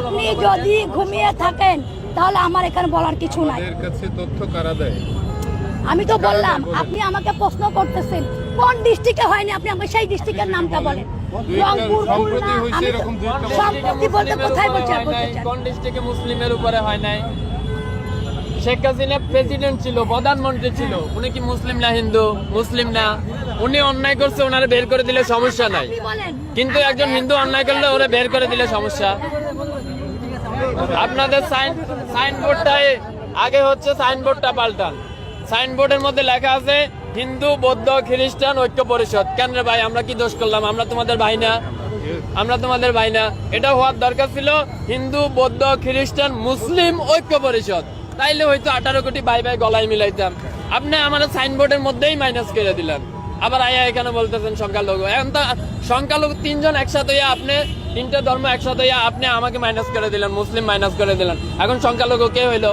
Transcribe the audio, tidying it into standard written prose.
আপনি যদি ঘুমিয়ে থাকেন তাহলে আমার এখানে বলার কিছু নাই। এর কাছে তথ্য কারা দেয়? আমি তো বললাম, আপনি আমাকে প্রশ্ন করতেছেন কোন ডিস্ট্রিক্টে হয়নি, আপনি আমাকে সেই ডিস্ট্রিক্টের নামটা বলেন। রংপুর, সম্প্রতি খুলনা, হয়েছে আমি এরকম সম্প্রতি বলতে কোথায় বলছেন? কোন ডিস্ট্রিক্টে মুসলিমের উপরে হয় নাই? শেখ হাসিনা প্রেসিডেন্ট ছিল, প্রধানমন্ত্রী ছিল, উনি কি মুসলিম না হিন্দু? মুসলিম না। উনি অন্যায় করছে, ওনারে বের করে দিলে সমস্যা নাই, আপনি বলেন। কিন্তু একজন হিন্দু অন্যায় করলে ওরা বের করে দিলে সমস্যা। আপনাদের সাইনবোর্ডটাই আগে হচ্ছে, সাইনবোর্ডটা পাল্টান। সাইনবোর্ডের মধ্যে লেখা আছে হিন্দু বৌদ্ধ খ্রিস্টান ঐক্য পরিষদ। কেন রে ভাই, আমরা কি দোষ করলাম? আমরা তোমাদের ভাই না? আমরা তোমাদের ভাই না? এটা হওয়ার দরকার ছিল হিন্দু বৌদ্ধ খ্রিস্টান মুসলিম ঐক্য পরিষদ। তাইলে হয়তো 18 কোটি ভাই ভাই গলায় মিলাইতাম। আপনি আমার সাইনবোর্ডের মধ্যেই মাইনাস করে দিলেন। আবার আয়া এখানে বলতেছেন সংখ্যালঘু। এখন তো সংখ্যালঘু তিনজন একসাথে হইয়া, আপনি তিনটা ধর্ম একসাথে হইয়া আপনি আমাকে মাইনাস করে দিলেন, মুসলিম মাইনাস করে দিলেন। এখন সংখ্যালঘু কে হইলো?